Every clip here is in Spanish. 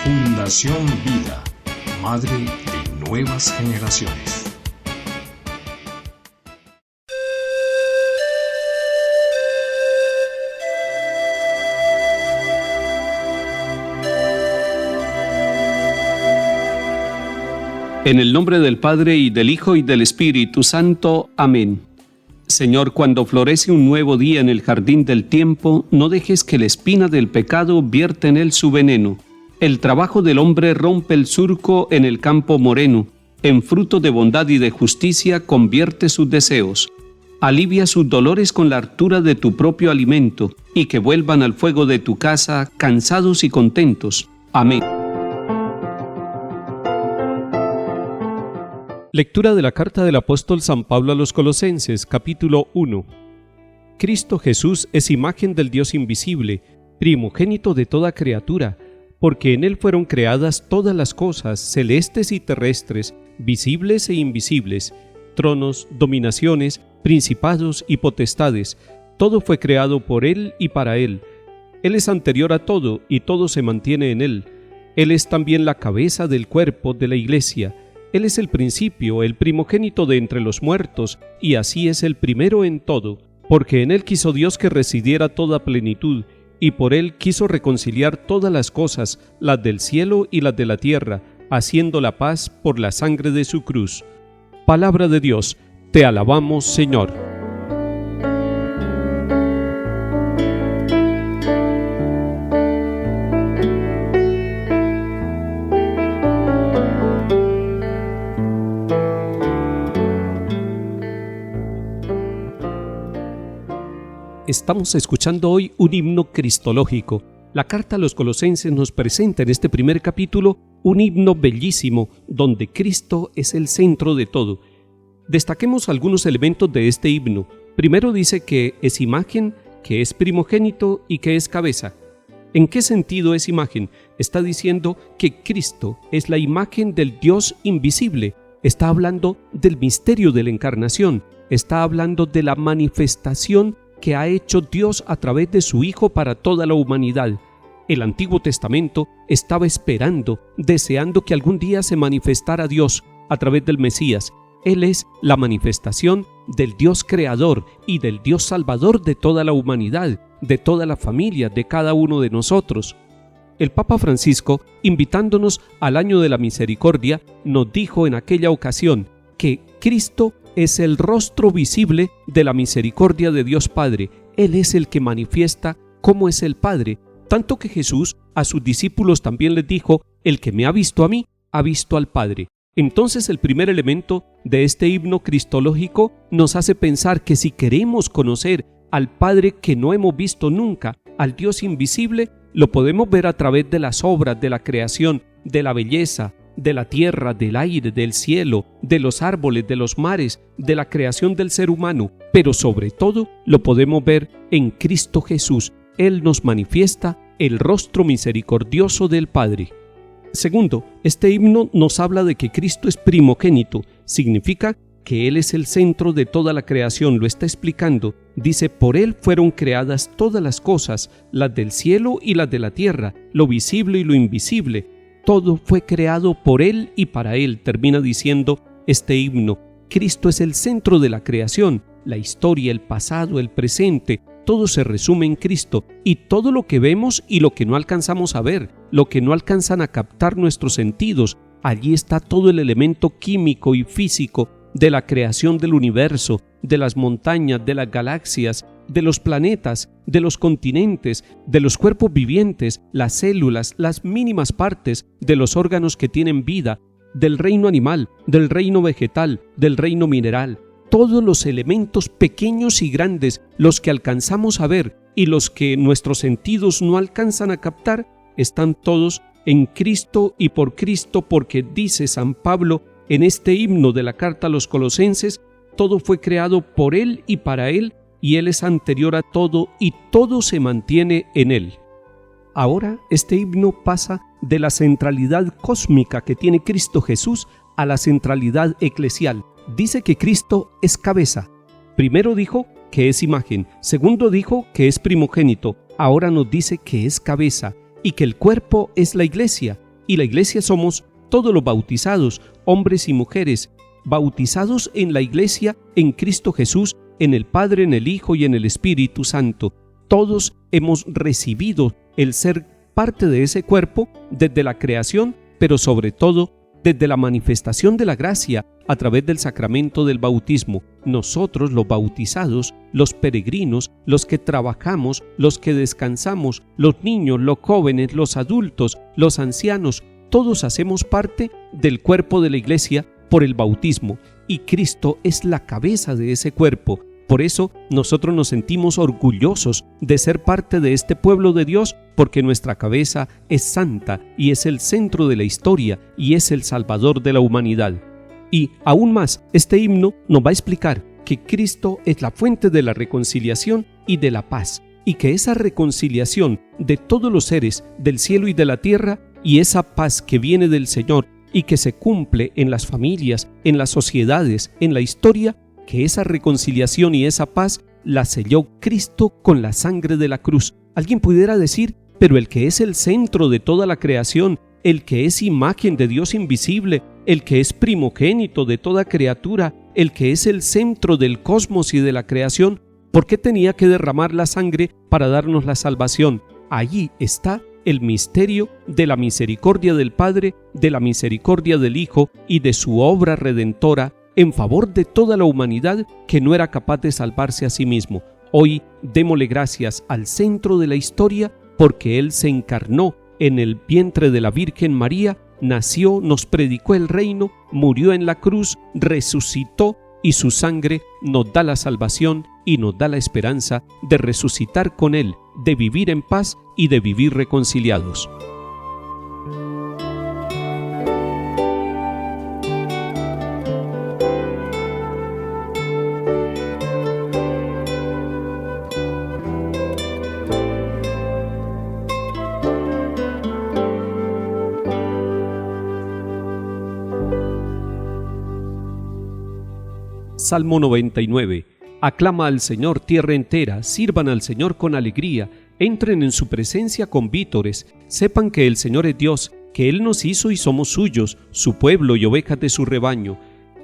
Fundación Vida, madre de nuevas generaciones. En el nombre del Padre, y del Hijo, y del Espíritu Santo. Amén. Señor, cuando florece un nuevo día en el jardín del tiempo, no dejes que la espina del pecado vierta en él su veneno. El trabajo del hombre rompe el surco en el campo moreno. En fruto de bondad y de justicia convierte sus deseos. Alivia sus dolores con la hartura de tu propio alimento, y que vuelvan al fuego de tu casa cansados y contentos. Amén. Lectura de la carta del apóstol San Pablo a los Colosenses, capítulo 1. Cristo Jesús es imagen del Dios invisible, primogénito de toda criatura, porque en Él fueron creadas todas las cosas, celestes y terrestres, visibles e invisibles, tronos, dominaciones, principados y potestades. Todo fue creado por Él y para Él. Él es anterior a todo, y todo se mantiene en Él. Él es también la cabeza del cuerpo de la Iglesia. Él es el principio, el primogénito de entre los muertos, y así es el primero en todo, porque en Él quiso Dios que residiera toda plenitud, y por Él quiso reconciliar todas las cosas, las del cielo y las de la tierra, haciendo la paz por la sangre de su cruz. Palabra de Dios, te alabamos, Señor. Estamos escuchando hoy un himno cristológico. La carta a los Colosenses nos presenta en este primer capítulo un himno bellísimo, donde Cristo es el centro de todo. Destaquemos algunos elementos de este himno. Primero dice que es imagen, que es primogénito y que es cabeza. ¿En qué sentido es imagen? Está diciendo que Cristo es la imagen del Dios invisible. Está hablando del misterio de la encarnación. Está hablando de la manifestación que ha hecho Dios a través de su Hijo para toda la humanidad. El Antiguo Testamento estaba esperando, deseando que algún día se manifestara Dios a través del Mesías. Él es la manifestación del Dios creador y del Dios salvador de toda la humanidad, de toda la familia, de cada uno de nosotros. El Papa Francisco, invitándonos al año de la misericordia, nos dijo en aquella ocasión que Cristo es el rostro visible de la misericordia de Dios Padre. Él es el que manifiesta cómo es el Padre, tanto que Jesús a sus discípulos también les dijo: el que me ha visto a mí, ha visto al Padre. Entonces el primer elemento de este himno cristológico nos hace pensar que si queremos conocer al Padre que no hemos visto nunca, al Dios invisible, lo podemos ver a través de las obras de la creación, de la belleza, de la tierra, del aire, del cielo, de los árboles, de los mares, de la creación del ser humano, pero sobre todo lo podemos ver en Cristo Jesús. Él nos manifiesta el rostro misericordioso del Padre. Segundo, este himno nos habla de que Cristo es primogénito. Significa que Él es el centro de toda la creación, lo está explicando. Dice: por Él fueron creadas todas las cosas, las del cielo y las de la tierra, lo visible y lo invisible. Todo fue creado por Él y para Él, termina diciendo este himno. Cristo es el centro de la creación, la historia, el pasado, el presente, todo se resume en Cristo, y todo lo que vemos y lo que no alcanzamos a ver, lo que no alcanzan a captar nuestros sentidos, allí está todo el elemento químico y físico de la creación del universo, de las montañas, de las galaxias, de los planetas, de los continentes, de los cuerpos vivientes, las células, las mínimas partes de los órganos que tienen vida, del reino animal, del reino vegetal, del reino mineral. Todos los elementos pequeños y grandes, los que alcanzamos a ver y los que nuestros sentidos no alcanzan a captar, están todos en Cristo y por Cristo, porque dice San Pablo en este himno de la carta a los Colosenses: todo fue creado por Él y para Él, y Él es anterior a todo, y todo se mantiene en Él. Ahora este himno pasa de la centralidad cósmica que tiene Cristo Jesús a la centralidad eclesial. Dice que Cristo es cabeza. Primero dijo que es imagen, segundo dijo que es primogénito, ahora nos dice que es cabeza y que el cuerpo es la iglesia. y la iglesia somos todos los bautizados, hombres y mujeres, bautizados en la iglesia, en Cristo Jesús, en el Padre, en el Hijo y en el Espíritu Santo. Todos hemos recibido el ser parte de ese cuerpo desde la creación, pero sobre todo desde la manifestación de la gracia a través del sacramento del bautismo. Nosotros, los bautizados, los peregrinos, los que trabajamos, los que descansamos, los niños, los jóvenes, los adultos, los ancianos, todos hacemos parte del cuerpo de la iglesia por el bautismo, y Cristo es la cabeza de ese cuerpo. Por eso nosotros nos sentimos orgullosos de ser parte de este pueblo de Dios, porque nuestra cabeza es santa y es el centro de la historia y es el Salvador de la humanidad. Y aún más, este himno nos va a explicar que Cristo es la fuente de la reconciliación y de la paz, y que esa reconciliación de todos los seres del cielo y de la tierra, y esa paz que viene del Señor y que se cumple en las familias, en las sociedades, en la historia, que esa reconciliación y esa paz la selló Cristo con la sangre de la cruz. Alguien pudiera decir, pero el que es el centro de toda la creación, el que es imagen de Dios invisible, el que es primogénito de toda criatura, el que es el centro del cosmos y de la creación, ¿por qué tenía que derramar la sangre para darnos la salvación? Allí está el misterio de la misericordia del Padre, de la misericordia del Hijo y de su obra redentora en favor de toda la humanidad que no era capaz de salvarse a sí mismo. Hoy démosle gracias al centro de la historia, porque Él se encarnó en el vientre de la Virgen María, nació, nos predicó el reino, murió en la cruz, resucitó, y su sangre nos da la salvación y nos da la esperanza de resucitar con Él, de vivir en paz y de vivir reconciliados. Salmo 99. Aclama al Señor tierra entera, sirvan al Señor con alegría, entren en su presencia con vítores, sepan que el Señor es Dios, que Él nos hizo y somos suyos, su pueblo y ovejas de su rebaño.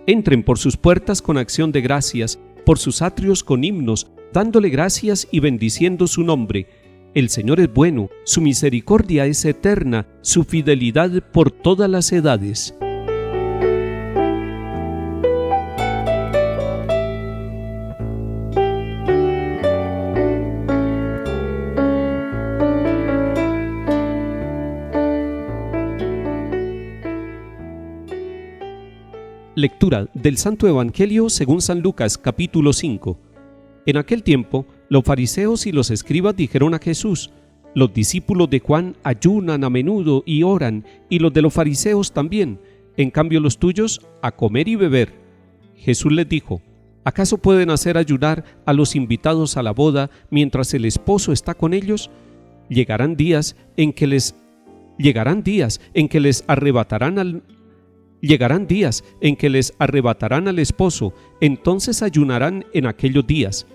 Entren por sus puertas con acción de gracias, por sus atrios con himnos, dándole gracias y bendiciendo su nombre. El Señor es bueno, su misericordia es eterna, su fidelidad por todas las edades. Lectura del Santo Evangelio según San Lucas, capítulo 5. En aquel tiempo, los fariseos y los escribas dijeron a Jesús: los discípulos de Juan ayunan a menudo y oran, y los de los fariseos también. En cambio los tuyos, a comer y beber. Jesús les dijo: ¿acaso pueden hacer ayunar a los invitados a la boda mientras el esposo está con ellos? Llegarán días en que les arrebatarán al esposo, entonces ayunarán en aquellos días.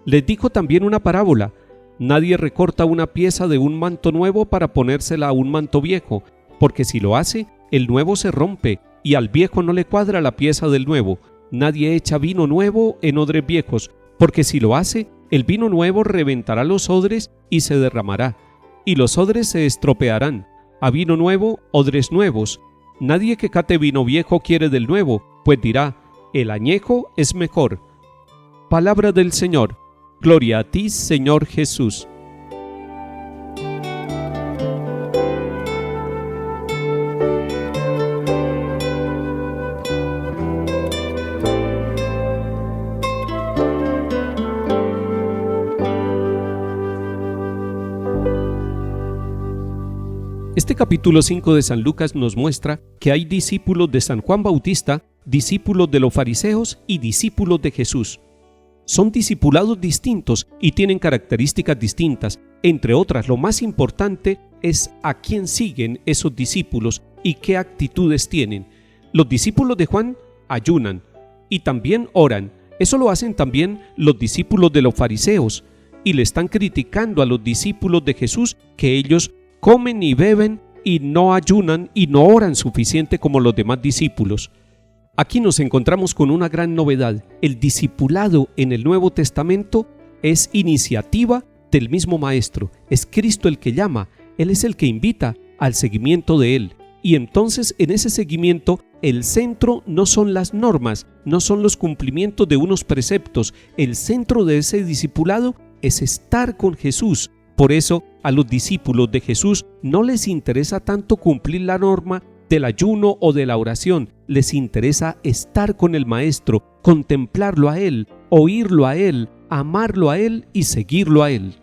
Les dijo también una parábola: nadie recorta una pieza de un manto nuevo para ponérsela a un manto viejo, porque si lo hace, el nuevo se rompe, y al viejo no le cuadra la pieza del nuevo. Nadie echa vino nuevo en odres viejos, porque si lo hace, el vino nuevo reventará los odres y se derramará, y los odres se estropearán. A vino nuevo, odres nuevos. Nadie que cate vino viejo quiere del nuevo, pues dirá: el añejo es mejor. Palabra del Señor. Gloria a ti, Señor Jesús. Este capítulo 5 de San Lucas nos muestra que hay discípulos de San Juan Bautista, discípulos de los fariseos y discípulos de Jesús. Son discipulados distintos y tienen características distintas. Entre otras, lo más importante es a quién siguen esos discípulos y qué actitudes tienen. Los discípulos de Juan ayunan y también oran. Eso lo hacen también los discípulos de los fariseos, y le están criticando a los discípulos de Jesús que ellos comen y beben y no ayunan y no oran suficiente como los demás discípulos. Aquí nos encontramos con una gran novedad. El discipulado en el Nuevo Testamento es iniciativa del mismo Maestro. Es Cristo el que llama, Él es el que invita al seguimiento de Él. Y entonces en ese seguimiento el centro no son las normas, no son los cumplimientos de unos preceptos. El centro de ese discipulado es estar con Jesús. Por eso a los discípulos de Jesús no les interesa tanto cumplir la norma del ayuno o de la oración. Les interesa estar con el Maestro, contemplarlo a Él, oírlo a Él, amarlo a Él y seguirlo a Él.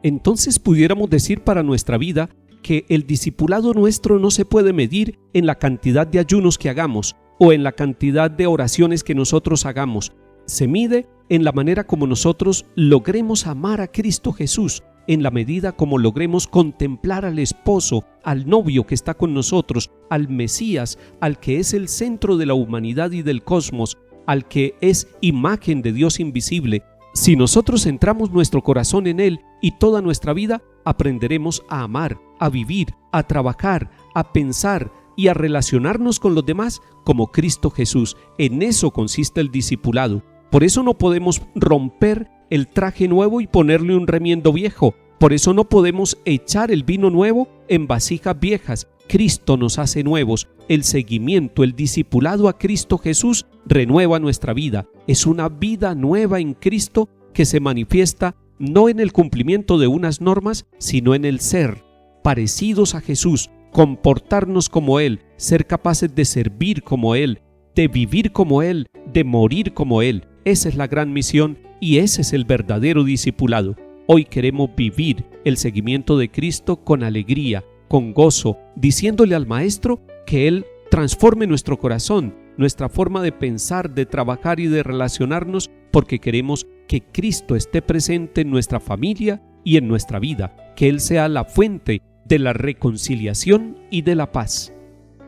Entonces pudiéramos decir para nuestra vida que el discipulado nuestro no se puede medir en la cantidad de ayunos que hagamos o en la cantidad de oraciones que nosotros hagamos. Se mide en la manera como nosotros logremos amar a Cristo Jesús, en la medida como logremos contemplar al esposo, al novio que está con nosotros, al Mesías, al que es el centro de la humanidad y del cosmos, al que es imagen de Dios invisible. Si nosotros centramos nuestro corazón en Él y toda nuestra vida, aprenderemos a amar, a vivir, a trabajar, a pensar y a relacionarnos con los demás como Cristo Jesús. En eso consiste el discipulado. Por eso no podemos romper el traje nuevo y ponerle un remiendo viejo. Por eso no podemos echar el vino nuevo en vasijas viejas. Cristo nos hace nuevos. El seguimiento, el discipulado a Cristo Jesús renueva nuestra vida. Es una vida nueva en Cristo que se manifiesta no en el cumplimiento de unas normas, sino en el ser parecidos a Jesús, comportarnos como Él, ser capaces de servir como Él, de vivir como Él, de morir como Él. Esa es la gran misión y ese es el verdadero discipulado. Hoy queremos vivir el seguimiento de Cristo con alegría, con gozo, diciéndole al Maestro que Él transforme nuestro corazón, nuestra forma de pensar, de trabajar y de relacionarnos, porque queremos que Cristo esté presente en nuestra familia y en nuestra vida, que Él sea la fuente de la reconciliación y de la paz.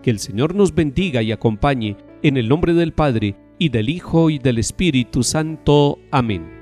Que el Señor nos bendiga y acompañe en el nombre del Padre, y del Hijo y del Espíritu Santo. Amén.